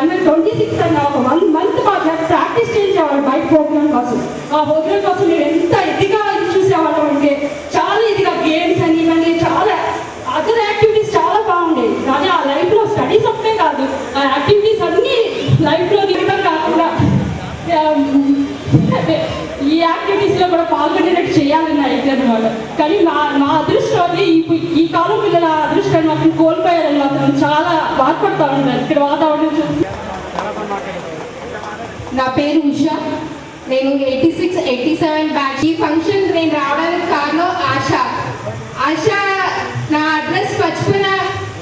జనవరి 26 అన్న ఒక 1 month పాటు ప్రాక్టీస్ చేసేవాళ్ళు బైక్ ప్రోగ్రామ్ కోసం. ఆ ప్రోగ్రామ్ కోసం నేను ఎంత ఇదిగా చూసేవాళ్ళం అంటే చాలా ఇదిగా గేమ్స్ అని ఇవన్నీ చాలా అదర్ యాక్టివిటీస్ చాలా బాగుండేవి. కానీ ఆ లైఫ్లో స్టడీస్ ఒకటే కాదు, ఆ యాక్టివిటీస్ అన్నీ లైఫ్లో కాకుండా ఈ యాక్టివిటీస్లో కూడా పాల్గొనేటట్టు చేయాలని అయితే అనమాట. కానీ మా అదృష్టాన్ని ఈ కాలం పిల్లల అదృష్టాన్ని మాత్రం కోల్పోయాలని మాత్రం చాలా బాధపడతా ఉంటారు ఇక్కడ వాతావరణం చూసి. నా పేరు ఉషా, నేను 86, 87 బ్యాచ్. ఈ ఫంక్షన్ నేను రావడానికి కారణం ఆశ నా అడ్రస్ మర్చిపోయిన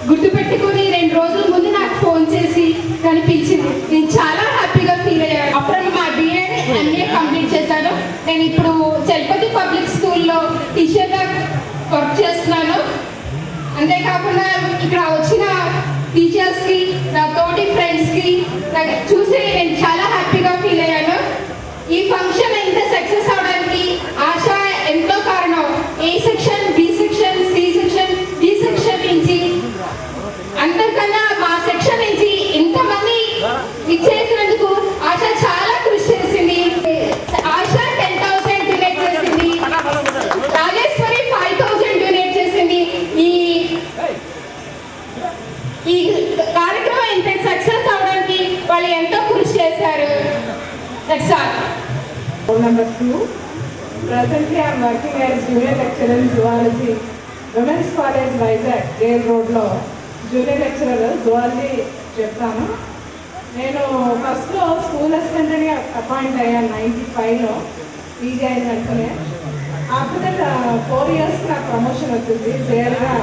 గుర్తుపెట్టుకుని 2 రోజుల ముందు నాకు ఫోన్ చేసి కనిపించింది. నేను చాలా హ్యాపీగా ఫీల్ అయ్యాను. అప్పుడు మా బిఎడ్ ఎంఏ కంప్లీట్ చేశాను. నేను ఇప్పుడు చలపతి పబ్లిక్ స్కూల్లో టీచర్గా వర్క్ చేస్తున్నాను. అంతేకాకుండా ఇక్కడ వచ్చిన టీచర్స్కి, నా తోటి ఫ్రెండ్స్కి చూసి నేను చాలా హ్యాపీగా ఫీల్ అయ్యాను. ఈ ఫంక్షన్ ఇంత సక్సెస్ అవడానికి ఆశ ఎంతో కారణం. A section, B section, C section, D section నుంచి అందరికన్నా మా సెక్షన్ నుంచి ఇంతమంది ఇచ్చేసినందుకు ఆశ చాలా కృషి చేసింది. ఆశ 10,000 డొనేట్ చేసింది, రాజేశ్వరి 5,000 డొనేట్ చేసింది. ఈ కార్యక్రమం ఇంత సక్సెస్ అవడానికి వాళ్ళు ఎంతో కృషి చేశారు. Roll number 2. Presently, I am working as junior lecturer in zoology, Women's College, Vizag, Rail Road లో జూనియర్ లెక్చరర్ జువాలజీ చెప్తాను. నేను ఫస్ట్లో స్కూల్ అసిస్టెంట్ని అపాయింట్ అయ్యాను 95లో పీజీ అయిన వెంటనే. ఆఫ్టర్ దట్ 4 years నాకు ప్రమోషన్ వచ్చింది, జేఆర్గా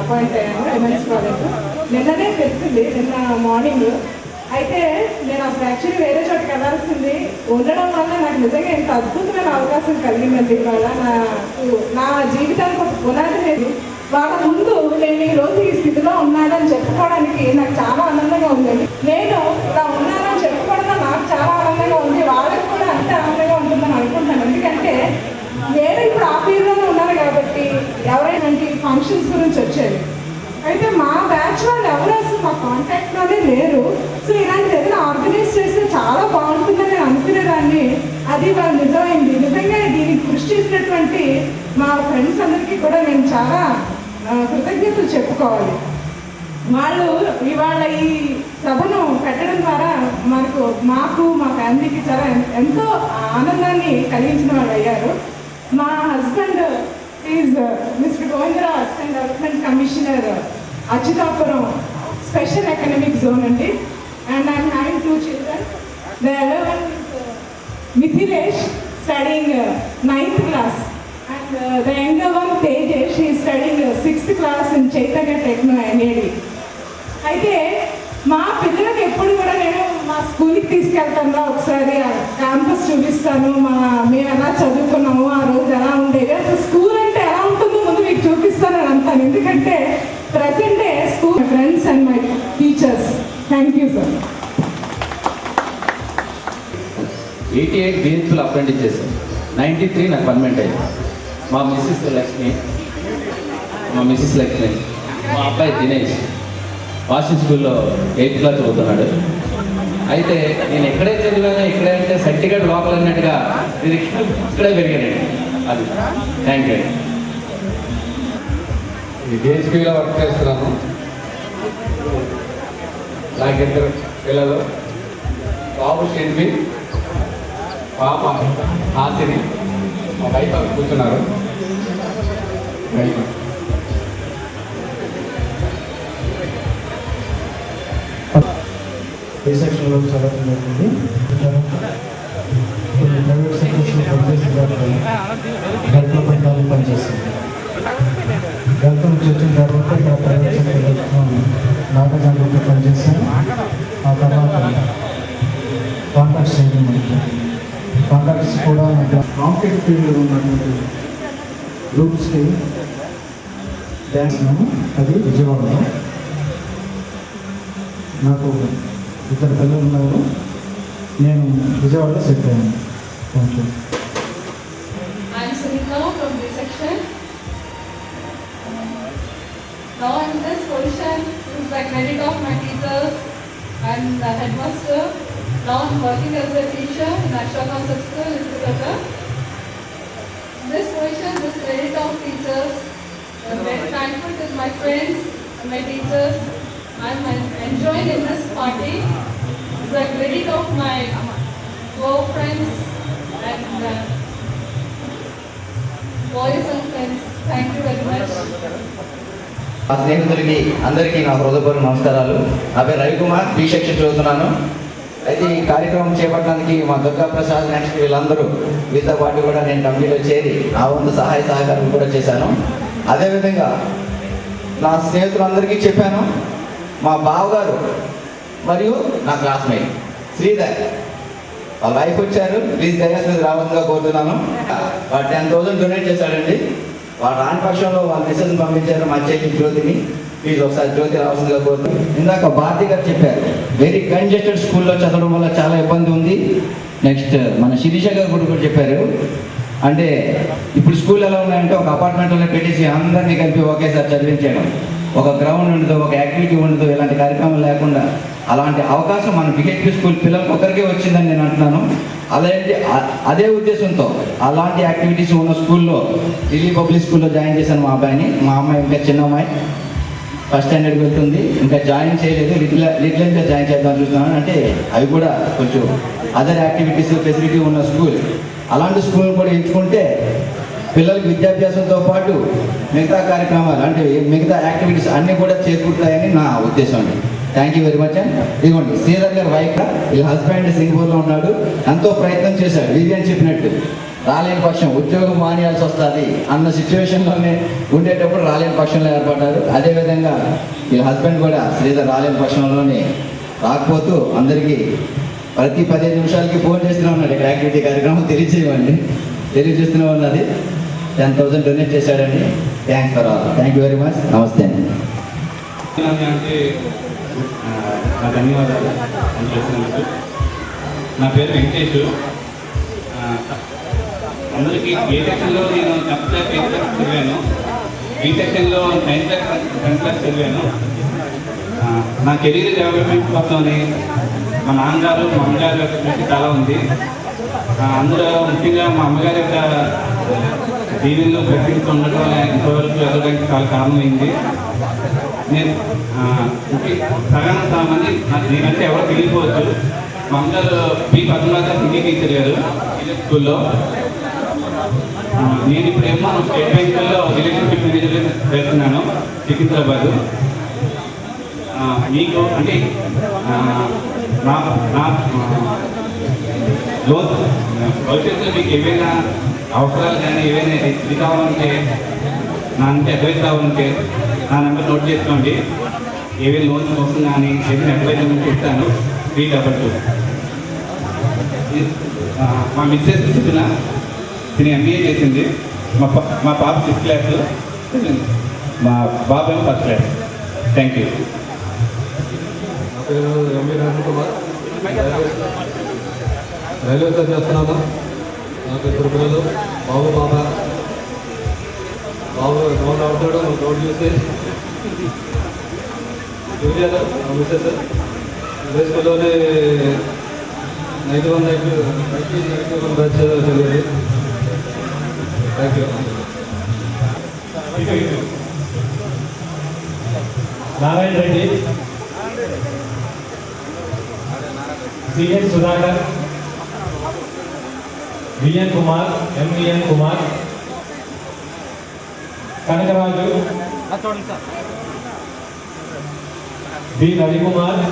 అపాయింట్ అయ్యాను ఉమెన్స్ కాలేజ్. నిన్ననే తెలిసింది, నిన్న మార్నింగ్. అయితే నేను అసలు యాక్చువల్లీ వేరే చోటుకి వెళ్ళాల్సింది ఉండడం వల్ల నాకు నిజంగా ఎంత అద్భుతమైన అవకాశం కలిగిందండి. ఇవాళ నా జీవితానికి ఒక పునాది లేదు. వాళ్ళ ముందు నేను ఈరోజు ఈ స్థితిలో ఉన్నానని చెప్పుకోవడానికి నాకు చాలా ఆనందంగా ఉందండి. నేను ఇలా ఉన్నానని చెప్పుకోవడం నాకు చాలా ఆనందంగా ఉంది, వాళ్ళకి కూడా అంతే ఆనందంగా ఉంటుందని అనుకుంటాను. ఎందుకంటే నేను ఇప్పుడు ఆ ఫీల్డ్లోనే ఉన్నాను కాబట్టి ఎవరైనా ఫంక్షన్స్ గురించి వచ్చేది. అయితే మా బ్యాచ్ వాళ్ళు ఎవరు అసలు మా కాంటాక్ట్లోనే లేరు. సో ఇలాంటి ఏదైనా ఆర్గనైజ్ చేస్తే చాలా బాగుంటుందని నేను అనుకునేదాన్ని. అది వాళ్ళు నిజమైంది. నిజంగా దీనికి కృషి చేసినటువంటి మా ఫ్రెండ్స్ అందరికీ కూడా నేను చాలా కృతజ్ఞతలు చెప్పుకోవాలి. వాళ్ళు ఇవాళ ఈ సభను పెట్టడం ద్వారా మాకు మా ఫ్యామిలీకి చాలా ఎంతో ఆనందాన్ని కలిగించిన వాళ్ళు అయ్యారు. మా husband is mister Govindarao, assistant development commissioner, Atchutapuram special economic zone అండి. And I'm having 2 children. The elder one is Mithilesh, studying 9th class. And the younger one, Tejesh, he is studying 6th class in Chaitanya Techno NAD. అయితే మా పిల్లలకి ఎప్పుడు కూడా నేను మా స్కూల్కి తీసుకెళ్తాను, ఒకసారి క్యాంపస్ చూపిస్తాను, మేము ఎలా చదువుకున్నాము, ఆ రోజు ఎలా ఉండేది, అసలు స్కూల్ అంటే ఎలా ఉంటుందో ముందు మీకు చూపిస్తానని అంటాను. ఎందుకంటే present day school friends and my teachers. Thank you sir. 88 BHPలో అప్రెంటిస్ చేశాను. 93 నాకు పర్మనెంట్ అయ్యింది. మా మిస్సెస్ లక్ష్మి, మా అబ్బాయి దినేష్ వాషింగ్ స్కూల్లో 8th class చదువుతున్నాడు. అయితే నేను ఎక్కడే చదివానో ఇక్కడే అంటే సర్టిఫికేట్ లోపల అన్నట్టుగా నేను ఇక్కడే పెరిగానండి. అది థ్యాంక్ యూ. BHPలో వర్క్ చేస్తున్నాను. నాకు 2 పిల్లలు, బాబు షెడ్వి, పాప హాసిని, మా వైఫ్ అక్కడ కూర్చున్నారు. ఏ సెక్షన్లో చదవడం జరిగింది. ప్రైవేట్ సెక్టర్స్లో పనిచేసిన గల్ఫ్లో పనిచేస్తుంది. గల్ఫ్ నుంచి వచ్చిన తర్వాత ఇక్కడ ప్రైవేట్ సెక్టర్లో నాటకాలలో పనిచేస్తాను. ఆ తర్వాత కాంట్రాక్ట్స్ చేయడం కాంట్రాక్ట్స్ కూడా కాంపిటేటివ్ ఫీల్డ్లో ఉన్నటువంటి గ్రూప్స్కి డ్యాన్స్ అది విజయవాడలో. నాకు 2 పిల్లలు ఉన్నారు. నేను విజయవాడలో సెట్ అయ్యాను. Thank you. Now in this position, to the credit of my teachers, my I'm the headmaster. Now I'm working as a teacher in Asha Concept School, Istakata. This position, this credit of teachers. I'm very thankful to my friends and my teachers. I'm enjoying in this party. It's a credit of my co-friends and boys and friends. Thank you very much. మా స్నేహితులకి అందరికీ నా హృదయపూర్వక నమస్కారాలు. నా పేరు Ravikumar, B section చదువుతున్నాను. అయితే ఈ కార్యక్రమం చేపట్టడానికి మా దుర్గా ప్రసాద్ నెక్స్ట్ వీళ్ళందరూ వీళ్ళతో పాటు కూడా నేను కమిటీలో చేరి నా వంతు సహాయ సహకారం కూడా చేశాను. అదేవిధంగా నా స్నేహితులందరికీ చెప్పాను. మా బావగారు మరియు నా క్లాస్మేట్ శ్రీధర్ వాళ్ళ వైఫ్ వచ్చారు. ప్లీజ్ దయచేసి మీద రావాల్సిందిగా కోరుతున్నాను. వాడు 10,000 డొనేట్ చేశాడండి. వాడు రాని పక్షంలో వాళ్ళ మెసేజ్ పంపించారు మా చేతి జ్యోతిని. ప్లీజ్ ఒకసారి జ్యోతి రావాల్సిందిగా కోరుతున్నాను. ఇందాక భారతి గారు చెప్పారు వెరీ కంజెస్టెడ్ స్కూల్లో చదవడం వల్ల చాలా ఇబ్బంది ఉంది. నెక్స్ట్ మన శిరీష గారు కూడా చెప్పారు. అంటే ఇప్పుడు స్కూల్ ఎలా ఉన్నాయంటే ఒక అపార్ట్మెంట్లోనే పెట్టేసి అందరినీ కలిపి ఒకేసారి చదివించడం, ఒక గ్రౌండ్ ఉండదు, ఒక యాక్టివిటీ ఉండదు, ఇలాంటి కార్యక్రమం లేకుండా అలాంటి అవకాశం మన బిహెచ్పి స్కూల్ పిల్లలకు ఒకరికే వచ్చిందని నేను అంటున్నాను. అలాంటి అదే ఉద్దేశంతో అలాంటి యాక్టివిటీస్ ఉన్న స్కూల్లో ఢిల్లీ పబ్లిక్ స్కూల్లో జాయిన్ చేశాను మా అబ్బాయిని. మా అమ్మాయి ఇంకా చిన్న అమ్మాయి ఫస్ట్ స్టాండర్డ్కి వెళ్తుంది, ఇంకా జాయిన్ చేయలేదు. లిటిల్గా జాయిన్ చేద్దాం చూస్తున్నాను. అంటే అవి కూడా కొంచెం అదర్ యాక్టివిటీస్ ఫెసిలిటీ ఉన్న స్కూల్. అలాంటి స్కూల్ కూడా ఎంచుకుంటే పిల్లలకి విద్యాభ్యాసంతో పాటు మిగతా కార్యక్రమాలు అంటే మిగతా యాక్టివిటీస్ అన్నీ కూడా చేకూరుతాయని నా ఉద్దేశం అండి. థ్యాంక్ యూ వెరీ మచ్ అండి. ఇదిగోండి శ్రీధర్ గారు వైఫ్, వీళ్ళ హస్బెండ్ సింగపూర్లో ఉన్నాడు. ఎంతో ప్రయత్నం చేశాడు. విజయన్ చెప్పినట్టు రాలేని పక్షం ఉద్యోగం మానేయాల్సి వస్తుంది అన్న సిచ్యువేషన్లోనే ఉండేటప్పుడు రాలేని పక్షంలో ఏర్పడ్డారు. అదేవిధంగా వీళ్ళ హస్బెండ్ కూడా శ్రీధర్ రాలేని పక్షంలోనే రాకపోతూ అందరికీ ప్రతి 15 నిమిషాలకి ఫోన్ చేస్తూనే ఉన్నాడు. ఇక్కడ యాక్టివిటీ కార్యక్రమం తెలియజేస్తూనే ఉన్నది. 10,000 డొనేట్ చేశాడండి. Thanks for all. Thank you very much. నమస్తే అండి. నా ధన్యవాదాలు చేసినందుకు. నా పేరు వెంకటేష్. అందరికీ ఏ సెక్షన్లో నేను 10th క్లాస్ 8th క్లాస్ చదివాను. బి సెక్షన్లో 9th క్లాస్ 10th క్లాస్ చదివాను. నా కెరీర్ డెవలప్మెంట్ కోసమని మా నాన్నగారు మా అమ్మగారి యొక్క కృషి చాలా ఉంది. అందులో ముఖ్యంగా మా అమ్మగారి యొక్క దీవెనలో ప్రతినిధి ఉండటం వల్ల ఇంతవరకు ఎదగడానికి చాలా కారణమైంది. నేను సగం మంది నేనంటే ఎవరో తెలియకపోవచ్చు. మా అమ్మగారు బి పద్మనాథ హిందీ టీచర్ గారు స్కూల్లో. నేను ఇప్పుడేమో స్టేట్ బ్యాంకుల్లో రిలేషన్షిప్ మేనేజర్ చేస్తున్నాను సికింద్రాబాద్. మీకు అంటే నా లోన్ భవిష్యత్తులో మీకు ఏవైనా అవసరాలు కానీ ఏవైనా ఇది కావాలంటే నా అంటే అడ్వైస్ కావాలంటే నా నెంబర్ నోట్ చేసుకోండి. ఏవైనా లోన్స్ కోసం కానీ ఏదైనా అడ్వైస్ ఇస్తాను. 322. మా మిస్సెస్ చెప్తున్నా తిని ఎంబీఏ చేసింది. మా పాప 6th క్లాస్, మా బాబు ఏమో 1st క్లాస్. Thank you. నా పేరు ఎంబీ రాజకుమార్. రైల్వే చేస్తున్నాను. నాకు 2 పిల్లలు, బాబు పాప. బాబు గౌన్ అవుతాడు, గౌన్ చూసి జూనియర్ మిస్సెస్ ఇదే స్కూల్లోనే 91 బ్యాచ్ చదివేది. Thank you. Narayana Reddy, CN Sudhakar, VN Kumar, MVN Kumar, Kanakaraju, B Ravikumar,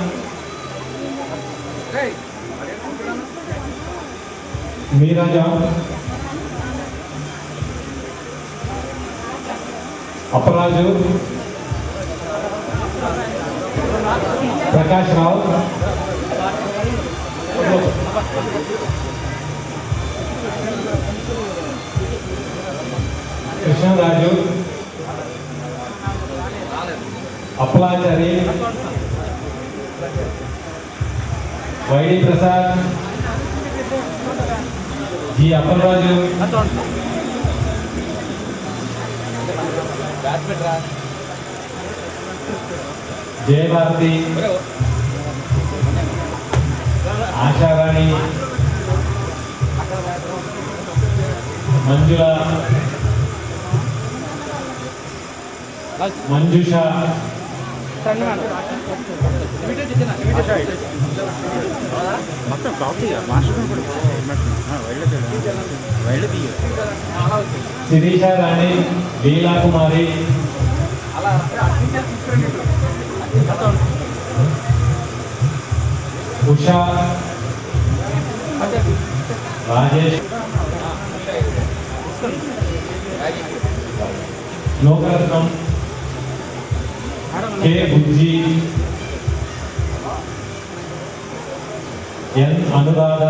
Meeraja, Apparaju, Prakash Rao, Krishnaraju, Appalachari, YD Prasad, G Appalaraju, Jayabharathi, Asharani, Manjula, Manjusha, Sirisha Rani, Leela Kumari, Usha, Rajesh, Lokaratnam, K Bujji, N Anuradha,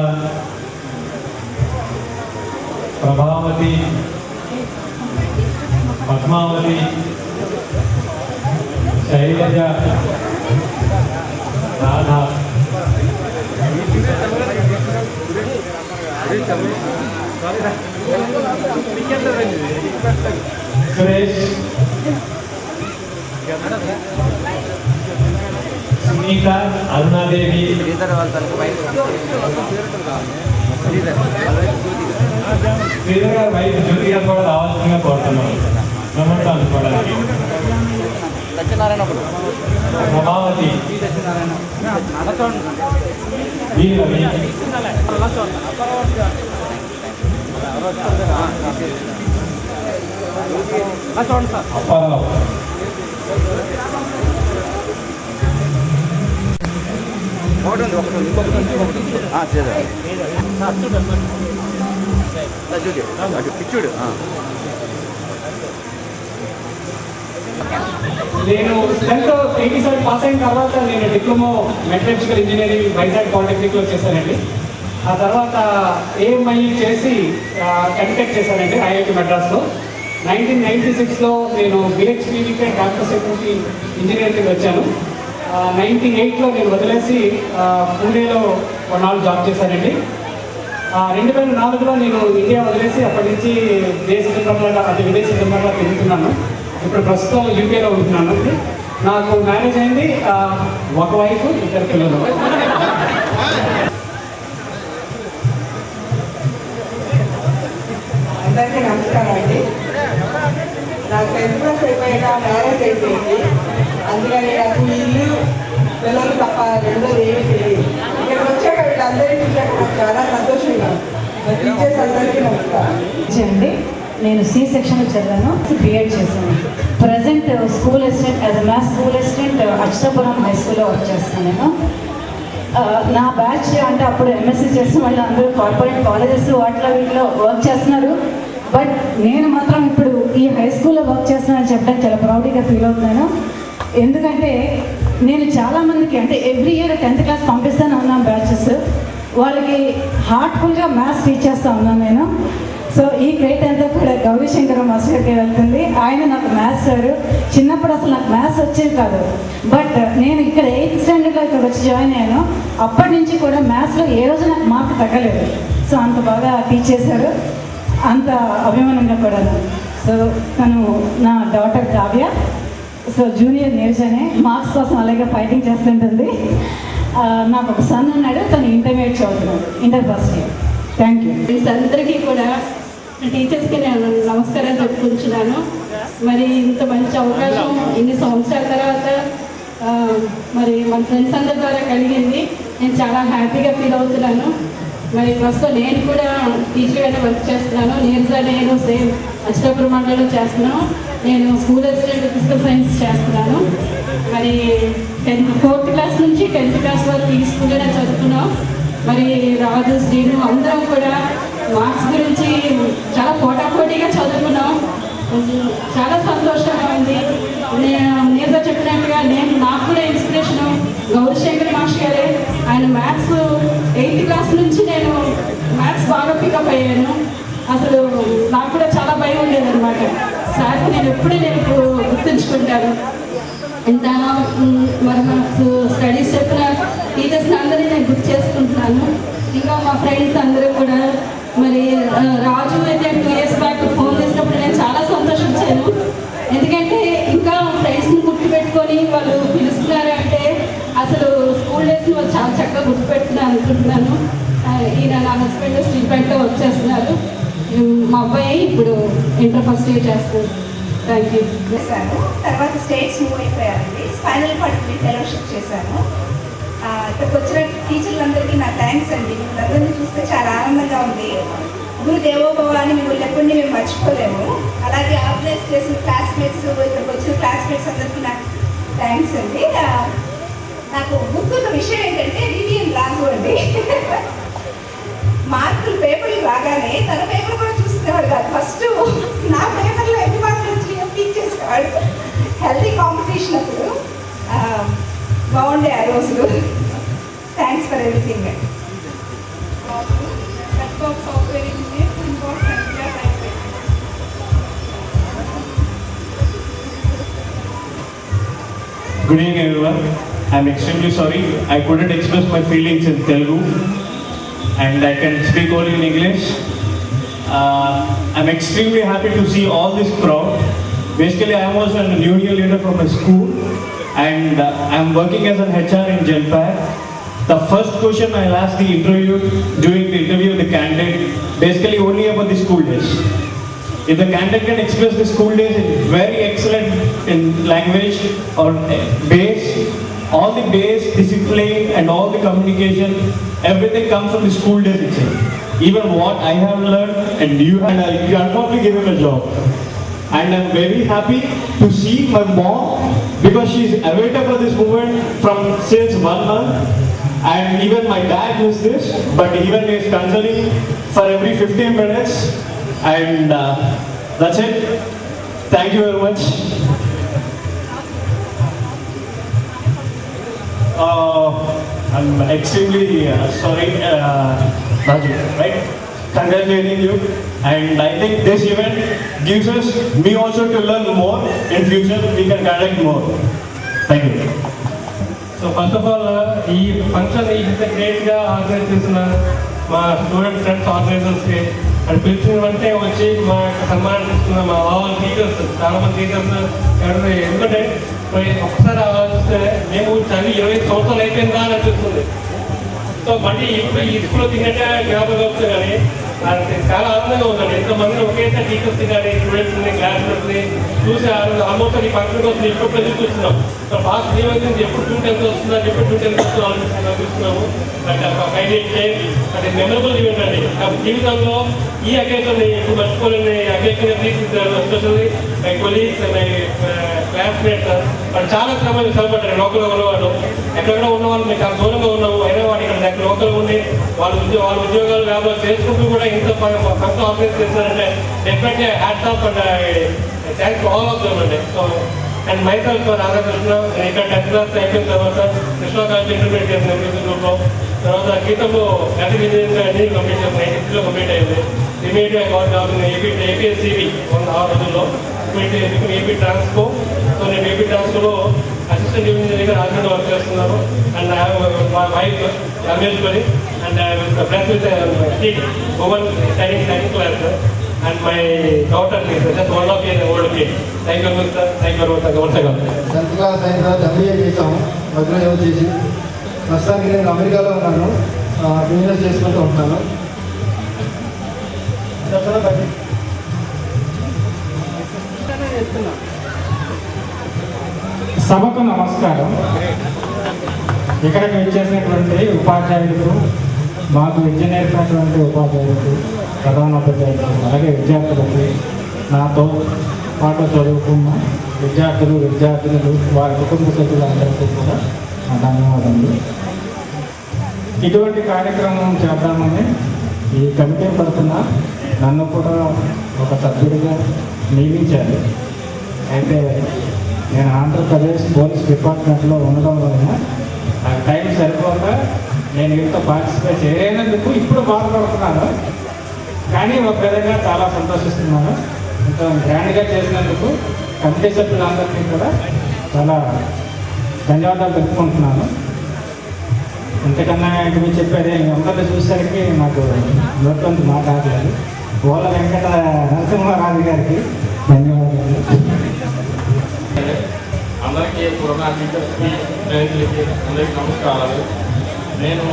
Prabhavathi, Padmavathi, Sailaja, Radha, Suresh, Sunitha, Arunadevi, Sridhar గారు వైపు జ్యోతి గారు కూడా రావాల్సిందిగా కోరుతున్నాను మెమంటో అందుకోవడానికి. ప్రభావతి, బి రవి, అప్పారావు, నేను 1087 పాస్ అయిన తర్వాత నేను డిప్లొమా మెటలర్జికల్ ఇంజనీరింగ్ వైజాగ్ పాలిటెక్నిక్లో చేశానండి. ఆ తర్వాత ఏఎంఐ చేసి ఎంటెక్ చేశానండి ఐఐటి మెడ్రాస్లో. 1996లో నేను బిహెచ్పివికే క్యాంపస్ సెక్యూరిటీ ఇంజనీరింగ్ వచ్చాను. 98లో నేను వదిలేసి పూణేలో కొన్నాళ్ళు జాబ్ చేశానండి. 2004లో నేను ఇండియా వదిలేసి అప్పటి నుంచి విదేశీ సందర్భంగా తిరుగుతున్నాను. ఇప్పుడు ప్రస్తుతం యూకేలో ఉంటున్నాను. నాకు మ్యారేజ్ అయింది, ఒక వైఫ్, 2 పిల్లలు. అందరికీ నమస్కారం అండి. నాకు 10th క్లాస్ అయిపోయాక మ్యారేజ్ అయిపోయింది. అందుకని నాకు ఇల్లు పిల్లలు తప్ప రెండోది ఏమీ తెలియదు. ఇక్కడికి వచ్చాక వీళ్ళందరికీ చూసాక నాకు చాలా సంతోషంగా ఉంది. టీచర్స్ అందరికీ నమస్కారం అండి. నేను సి సెక్షన్ చదివాను, బిఎడ్ చేశాను. Present school assistant as a maths school assistant Achyutapuram high స్కూల్లో వర్క్ చేస్తాను నేను. నా బ్యాచ్ అంటే అప్పుడు ఎంఎస్సీ చేసిన వాళ్ళు అందరూ కార్పొరేట్ కాలేజెస్ వాటిలో వీటిలో వర్క్ చేస్తున్నారు. బట్ నేను మాత్రం ఇప్పుడు ఈ హై స్కూల్లో వర్క్ చేస్తున్నానని చెప్పడానికి చాలా ప్రౌడ్గా ఫీల్ అవుతున్నాను. ఎందుకంటే నేను చాలామందికి అంటే ఎవ్రీ ఇయర్ 10th క్లాస్ పంపిస్తాను ఉన్నాను బ్యాచెస్. వాళ్ళకి హార్ట్ఫుల్గా మ్యాథ్స్ టీచ్ చేస్తూ ఉన్నాను నేను. సో ఈ క్రెడిట్ అంతా కూడా గౌరీశంకర్ మాస్టర్కి వెళ్తుంది. ఆయన నాకు మ్యాథ్స్ సార్. చిన్నప్పుడు అసలు నాకు మ్యాథ్స్ వచ్చేది కాదు. బట్ నేను ఇక్కడ 8th స్టాండర్డ్లో ఇక్కడ వచ్చి జాయిన్ అయ్యాను. అప్పటి నుంచి కూడా మ్యాథ్స్లో ఏ రోజు నాకు మార్క్ తగ్గలేదు. సో అంత బాగా టీచ్ చేశారు, అంత అభిమానంగా కూడా. సో తను నా డాటర్ కావ్య. సో జూనియర్ నీరజనే మార్క్స్ కోసం అలాగే ఫైటింగ్ చేస్తుంటుంది. నాకు ఒక సన్ ఉన్నాడు, తను ఇంటర్మీడియట్ చదువుతున్నాడు, inter first year. Thank you. అందరికీ కూడా టీచర్స్కి నేను నమస్కారాలు చెప్పుకుంటున్నాను. మరి ఇంత మంచి అవకాశం ఇన్ని సంవత్సరాల తర్వాత మరి మన ఫ్రెండ్స్ అందరి ద్వారా కలిగింది. నేను చాలా హ్యాపీగా ఫీల్ అవుతున్నాను. మరి ప్రస్తుతం నేను కూడా టీచర్గానే వర్క్ చేస్తున్నాను. నేను సేమ్ అచ్యుతాపురం మండలంలో చేస్తున్నాను. నేను స్కూల్ అసిస్టెంట్ ఫిజికల్ సైన్స్ చేస్తున్నాను. మరి 4th క్లాస్ నుంచి 10th క్లాస్ వరకు ఈ స్కూల్లోనే చదువుతున్నాం. మరి రాజు, శ్రీను అందరం కూడా మార్క్స్ గురించి చాలా పోటాపోటీగా చదువుకున్నాం. చాలా సంతోషంగా ఉంది. నేను చెప్పినట్టుగా నాకు కూడా ఇన్స్పిరేషను గౌరీశంకర్ మాస్టర్ గారే. ఆయన మ్యాథ్స్ 8th క్లాస్ నుంచి నేను మ్యాథ్స్ బాగా పికప్ అయ్యాను. అసలు నాకు కూడా చాలా భయం ఉండేది అనమాట. సార్కి నేను గుర్తుంచుకుంటాను. ఇంత మరి మనకు స్టడీస్ చెప్పిన టీచర్స్ని అందరినీ నేను గుర్తు చేసుకుంటున్నాను. ఇంకా మా ఫ్రెండ్స్ అందరూ కూడా మరి రాజు అయితే 2 years బ్యాక్ ఫోన్ చేసినప్పుడు నేను చాలా సంతోషించాను. ఎందుకంటే ఇంకా ఫ్రెండ్స్ని గుర్తుపెట్టుకొని వాళ్ళు పిలుస్తున్నారు అంటే అసలు స్కూల్ డేస్ తెలిసిన వాళ్ళు చాలా చక్కగా గుర్తుపెట్టిన అనుకుంటున్నాను. ఈయన నా హస్బెండ్ స్టీల్ ప్లాంట్లో వచ్చేస్తున్నారు. మా అబ్బాయి ఇప్పుడు ఇంటర్ ఫస్ట్ ఇయర్ చేస్తారు. Thank you. చేశాను. తర్వాత స్టేట్స్ మూవ్ అయిపోయానండి. స్పైనల్ కార్డ్ ఫెలోషిప్ చేశాను. ఇక్కడికి వచ్చిన టీచర్లందరికీ నా థ్యాంక్స్ అండి. మిమ్మల్ని చూస్తే చాలా ఆనందంగా ఉంది. గురు దేవోభవ అని మిమ్మల్ని ఎప్పటినీ మేము మర్చిపోలేము. అలాగే ఆర్గనైజ్ చేసిన క్లాస్మేట్స్, ఇక్కడికి వచ్చిన క్లాస్మేట్స్ అందరికీ నాకు థ్యాంక్స్ అండి. నాకు గుర్తున్న విషయం ఏంటంటే డిటిఎన్ రాజు అండి. మార్కులు పేపర్లు రాగానే తన పేపర్ కూడా చూసుకునేవాడు కాదు. ఫస్ట్ నా పేపర్లో ఎన్ని మార్కులు వచ్చినాయో పీక్ చేసేవాడు. హెల్తీ కాంపిటీషన్ అప్పుడు బాగుండే ఆ రోజులు. Thanks for everything. Software engineer Good evening everyone. I am extremely sorry I couldn't express my feelings in Telugu and I can speak only in English. I am extremely happy to see all this crowd. Basically I am also a junior leader from my school and I am working as an HR in Genpact. The first question I'll ask the interview during the interview of the candidate basically only about the school days. If the candidate can express the school days in very excellent in language or base, all the base, discipline and all the communication, everything comes from the school days itself. Even what I have learned and you have, I confirmly give him a job. And I'm very happy to see my mom because she's awaited for this moment from since 1 month. And even my dad knows this, but even he is consulting for every 15 minutes. And that's it. Thank you very much. I'm extremely sorry, Raju, right? Congratulating you. And I think this event gives us, me also to learn more. In future, we can connect more. Thank you. So first of all ఈ function ఇంత గ్రేట్గా organise చేసిన మా student friends ఆర్గనైజర్స్కి అది పిలిచిన వెంటనే వచ్చి మా సన్మానిస్తున్న మా ఆల్ టీచర్స్ చాలామంది టీచర్స్ ఎవరు, ఎందుకంటే ఒకసారి ఆలోచిస్తే మేము చదివి 20 సంవత్సరాలు అయిపోయిందా అని అనిపిస్తుంది. సో మళ్ళీ ఇప్పుడు ఈ స్కూల్లో తిన్నట్టే జ్ఞాపకం వస్తుంది. కానీ చాలా ఆనందంగా ఉందండి. ఎంతమంది ఒకేసారి టీచర్స్ కానీ స్టూడెంట్స్ని క్లాస్మేట్స్ని చూసి ఆల్మోస్ట్ ఈ ఫంక్షన్ కోసం ఇప్పుడు చూస్తున్నాం. సో ఫాస్ట్ ఏమైంది ఎప్పుడు 210 వస్తుందా ఎప్పుడు 210 వస్తుందో ఆలోచిస్తున్నాము. బట్ అంటే మెమరబుల్ ఈవెంట్ అండి. జీవితంలో ఈ అకేషన్ ఇప్పుడు మర్చిపోలేని occasion especially my colleagues my classmates వాళ్ళు చాలా శ్రమపడ్డారు. లోకల్గా ఉన్నవాళ్ళు ఎక్కడెక్కడ ఉన్నవాళ్ళు మేము చాలా దూరంగా ఉన్నాము, అయినా వాళ్ళు ఇక్కడ లోకల్గా ఉండి వాళ్ళ ఉద్యోగాలు వ్యాపారాలు చేసుకుంటూ కూడా ఇంత ఫంక్షన్ ఆర్గనైజ్ చేస్తారంటే definitely hats off and thanks all of them అండి. సో అండ్ మైసెల్ఫ్ రాధాకృష్ణ ఇక్కడ 10th క్లాస్ అయిపోయిన తర్వాత కృష్ణా కాలేజ్ ఇంటర్మీడియట్ చేసిన ఎంపీసీ గ్రూప్లో, తర్వాత గీతంలో మెట్రిక్ ఇంజనీరింగ్ కంప్లీట్ చేసిన 96లో కంప్లీట్ అయింది. ఇమీడియట్గా గవర్నమెంట్ జాబ్ ఏపీఎస్సీవి 6 రోజుల్లో ఏపీ ట్రాన్స్కో. సో నేను ఏపీ ట్రాన్స్కోలో అసిస్టెంట్ ఇంజనీరింగ్ రాజమండ్రి వర్క్ చేస్తున్నాను. అండ్ మా wife Ameshwari and plus with women studying 9th class. And my daughter is just 1 year old kid. Thank you very much, sir. Thank you very much, sir. Once again. 10th class అయిన తర్వాత MBA చేసాము మధ్యలో use చేసి. ప్రస్తుతానికి నేను అమెరికాలో ఉన్నాను, business చేసుకుంటూ ఉంటాను. సభకు నమస్కారం. ఇక్కడికి వచ్చేసినటువంటి ఉపాధ్యాయులకు, మాకు విద్య నేర్పినటువంటి ఉపాధ్యాయులకు, ప్రధానోపాధ్యాయులకు, అలాగే విద్యార్థులకు, నాతో పాటు చదువుకున్న విద్యార్థులు వారి కుటుంబ సభ్యులందరికీ కూడా నా ధన్యవాదాలు. ఇటువంటి కార్యక్రమం చేద్దామని ఈ కమిటీ తరఫున నన్ను కూడా ఒక సభ్యుడిగా నియమించారు. అయితే నేను ఆంధ్రప్రదేశ్ పోలీస్ డిపార్ట్మెంట్లో ఉండడం వలన నాకు టైం సరిపోక నేను ఇంత పార్టిసిపేట్ చేయనందుకు ఇప్పుడు బాధపడుతున్నాను. కానీ ఒక విధంగా చాలా సంతోషిస్తున్నాను. ఇంత గ్రాండ్గా చేసినందుకు కమిటీ సభ్యులందరికీ కూడా చాలా ధన్యవాదాలు తెలుపుకుంటున్నాను. ఇంతకన్నా మీరు చెప్పేది అందరినీ చూసేసరికి నాకు నోట్లంత మాట్లాడలేదు. ఓల వెంకట నరసింహారాజు గారికి ధన్యవాదాలు. అందరికీ పురాణ టీచర్స్కి, స్నేహితులకి అందరికీ నమస్కారాలు. నేను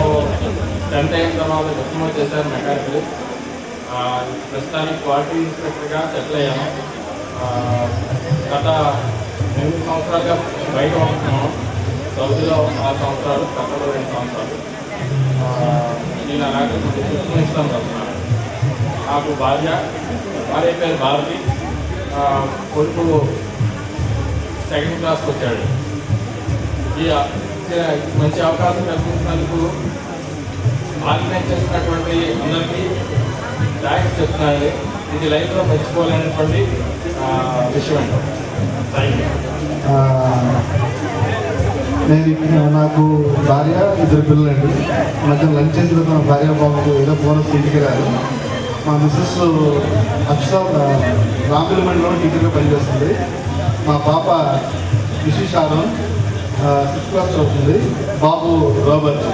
10th అయిన తర్వాత డిప్లొమా చేశాను మెకానికల్. ప్రస్తుతానికి క్వాలిటీ ఇన్స్పెక్టర్గా సెటిల్ అయ్యాను. గత 8 సంవత్సరాలుగా బయట ఉంటున్నాను. సౌదీలో 6 సంవత్సరాలు, ఖత్తర్లో 2 సంవత్సరాలు. నేను అలాగే ఇస్తాను కలుగుతున్నాను. నాకు భార్య పేరు భారతి, కొడుకు 2nd క్లాస్కి వచ్చాడు. ఈ మంచి అవకాశం కల్పించినందుకు ఆర్గనైజ్ చేసినటువంటి అందరికీ థ్యాంక్స్ చెప్తున్నాను. ఇది లైఫ్లో మర్చిపోలేనటువంటి విషయం అండి. Thank you. నాకు భార్య 2 పిల్లలండి. మధ్య లంచ్ చేసిన మా భార్య బాబుకు ఏదో బోనస్ ఇంటికి రాదు. మా మిస్సెస్ అక్షర రాంపిల్మెంట్లో టీచర్గా పనిచేస్తుంది. మా పాప విశేష్ ఆరోన్ 6th క్లాస్ చదువుతుంది. బాబు రాబర్ట్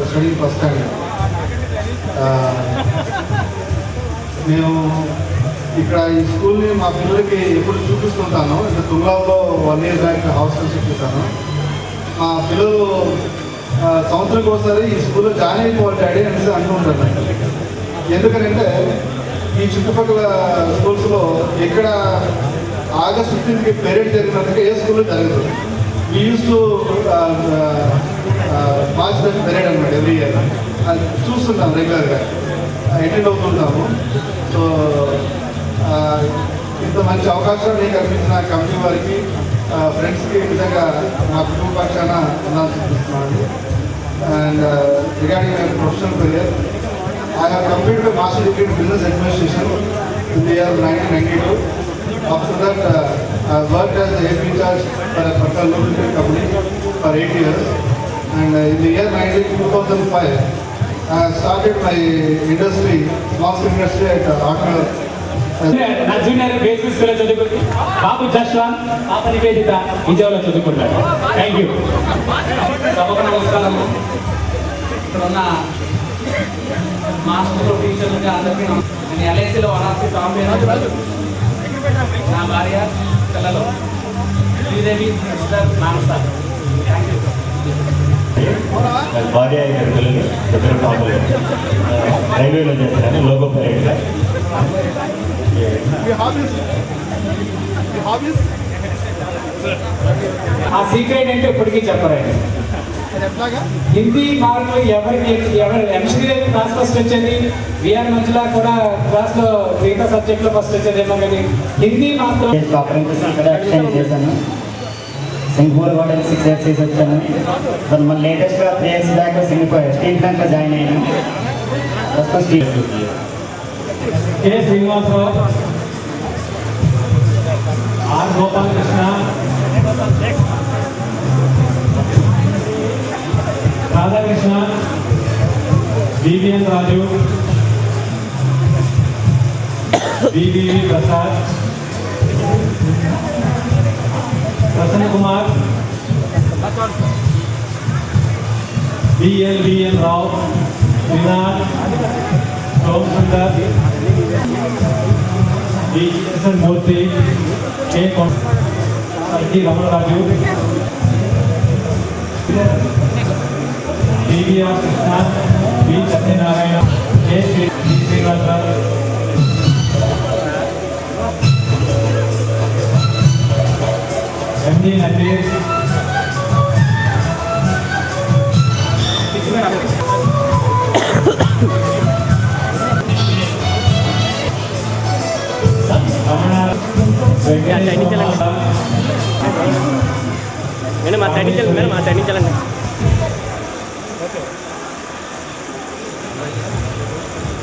స్టడీ ఫస్ట్ స్టాండర్డ్. మేము ఇక్కడ ఈ స్కూల్ని మా పిల్లలకి ఎప్పుడు చూపిస్తుంటాను. అంటే తుంగాలో 1 year బ్యాక్ హాస్టల్ చేశాను. మా పిల్లలు సంవత్సరానికి ఒకసారి ఈ స్కూల్లో జాయిన్ అయిపోవాలి డాడీ అనేసి అంటుంటారు. ఎందుకంటే ఈ చుట్టుపక్కల స్కూల్స్లో ఎక్కడ August 15th పేరెంట్ జరిగినందుకు ఏ స్కూల్లో జరగదు. We use to watch that parade అనమాట ఎవ్రీ ఇయర్. అది చూస్తుంటాం, రెగ్యులర్గా అటెండ్ అవుతుంటాము. సో ఇంత మంచి అవకాశాన్ని కల్పించిన కమిటీ వారికి, ఫ్రెండ్స్కి నిజంగా నా కుటుంబ పక్షాన చూపిస్తున్నాను. And regarding my professional career, I have completed a master degree in business administration in the year 1992. After that, I worked as the AP charge for a particular lubricant company for 8 years. And in the year 2005, I started my industry, small scale industry at Atma. నా junior basic స్కూల్లో చదువుకుంది. బాబు జస్వాన్, పాప నివేదిత విజయవాడలో చదువుకుంటారు. Thank you. సభకు నమస్కారము. ఇక్కడున్న మాస్టర్లు, టీచర్లుగా అందరికీ నేను LICలో 1 టాప్. నా భార్య, పిల్లలు Sridevi, sister, Manasa. Thank you. భార్య 2 పిల్లలు, 2 పాపలు. రైల్వేలో చేస్తాను, లోగో పైలట్గా. ఆ సీక్రెట్ అంటే ఇప్పటికీ చెప్పరండి. హిందీ మార్కులు ఎవరు ఎంసీలో క్లాస్ ఫస్ట్ వచ్చేది, విఆర్ మంజులా కూడా క్లాస్లో మిగతా సబ్జెక్ట్లో ఫస్ట్ వచ్చేదేమో, కానీ హిందీ మార్కులు చేశాను. సింగపూర్ కూడా 6 years చేసి వచ్చాను. మన లేటెస్ట్గా 3 years బ్యాక్ సింగపూర్ స్టీల్ ప్లాంట్లో జాయిన్ అయ్యాను. K Srinivasarao, R Gopalakrishna, Radhakrishna, BVN Raju, BVV Prasad, Prasanna Kumar, BLVN Rao, Srinath, Som Sundar, BSN Murthy, K Ramanaraju, BVR Krishna, B Satyanarayana, K Srinivasarao, MD Nazeer, madam మా సైడ్ నుంచి మేడం, మా సైడ్ నుంచి వెళ్ళండి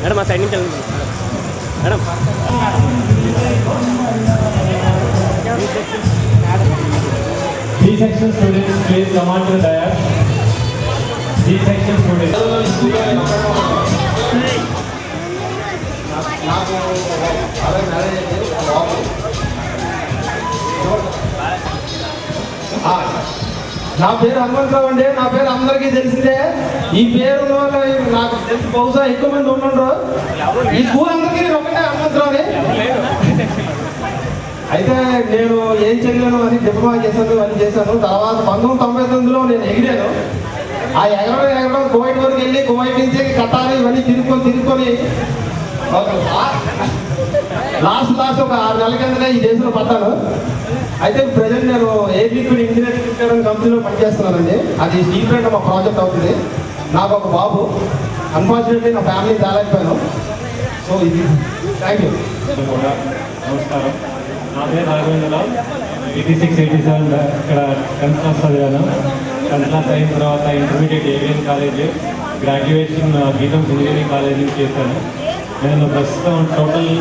మేడం, మా సైడ్ నుంచి వెళ్ళండి madam. B section students, please come on to the dais. B section students. నా పేరు హనుమంతరావు అండి. నా పేరు అందరికీ తెలిసిందే. ఈ పేరు నాకు తెలిసి బహుశా ఎక్కువ మంది ఉండరు. ఈ స్కూల్ అందరికీ నేను ఒకటే హనుమంతరావుని. అయితే నేను ఏం చదివాను అని డిప్లొమా చేశాను, అని చేశాను. తర్వాత 1999లో నేను ఎగిరాను. ఆ ఎగరడం కువైట్ వరకు వెళ్ళి కువైట్ నుంచి కతారు ఇవన్నీ తిరుక్కొని లాస్ట్ ఒక 6 నెలల కిందనే ఈ దేశంలో పడ్డాను. అయితే ప్రజెంట్ నేను ఎయిర్ లిక్విడ్ ఇంజనీరింగ్ కంపెనీలో పనిచేస్తున్నానండి. అది స్టీల్ ప్లాంట్ మా ప్రాజెక్ట్ అవుతుంది. నాకు ఒక బాబు, అన్ఫార్చునేట్లీ నా ఫ్యామిలీ తేలేకపోయాను. సో ఇది థ్యాంక్ యూ. నమస్కారం, నా పేరు రాఘవేంద్రరావు. 86, 87 ఇక్కడ 10th క్లాస్ చదివాను. 10th క్లాస్ అయిన తర్వాత ఇంటర్మీడియట్ ఏవిఎన్ కాలేజ్, గ్రాడ్యుయేషన్ గీతం ఇంజనీరింగ్ కాలేజ్ నుంచి చేశాను. నేను ప్రస్తుతం టోటల్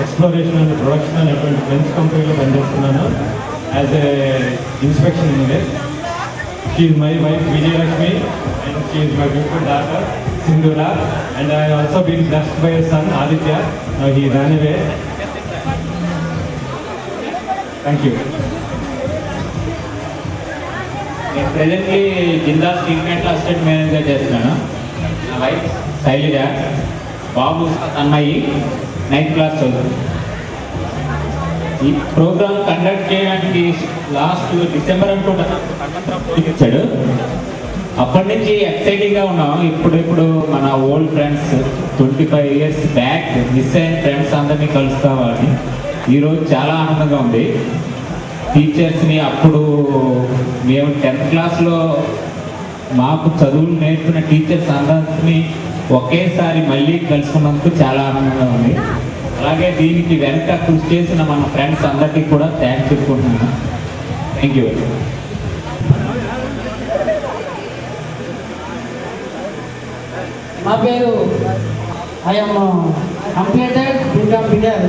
ఎక్స్ప్లోరేషన్ అండ్ ప్రొడక్షన్ అనేటువంటి ఫ్రెంచ్ కంపెనీలో పనిచేస్తున్నాను as a inspection engineer. She is my wife Vijayalakshmi and she is my beautiful daughter Sindhura, and I also been blessed by a son Aditya. He ran away. Thank you. నేను presently జిల్లా steel ప్లాంట్లో assistant manager చేస్తున్నాను. నా wife Shailaja, బాబు అమ్మాయి 9th class చదువుతుంది. ఈ programme conduct చేయడానికి last December ఇచ్చాడు. అప్పటి నుంచి ఎక్సైటింగ్గా ఉన్నాం. ఇప్పుడు మన old friends 25 years back miss అయిన ఫ్రెండ్స్ అందరినీ కలుస్తామని ఈరోజు చాలా ఆనందంగా ఉంది. టీచర్స్ని అప్పుడు మేము 10th క్లాస్లో మాకు చదువులు నేర్పిన టీచర్స్ అందరినీ ఒకేసారి మళ్ళీ కలుసుకున్నందుకు చాలా ఆనందంగా ఉంది. అలాగే దీనికి వెనక కృషి చేసిన మన ఫ్రెండ్స్ అందరికీ కూడా థ్యాంక్స్ చెప్పుకుంటున్నాను. Thank you. నా పేరు ఐఎమ్ కంప్లీటెడ్ బీకామ్ బిగర్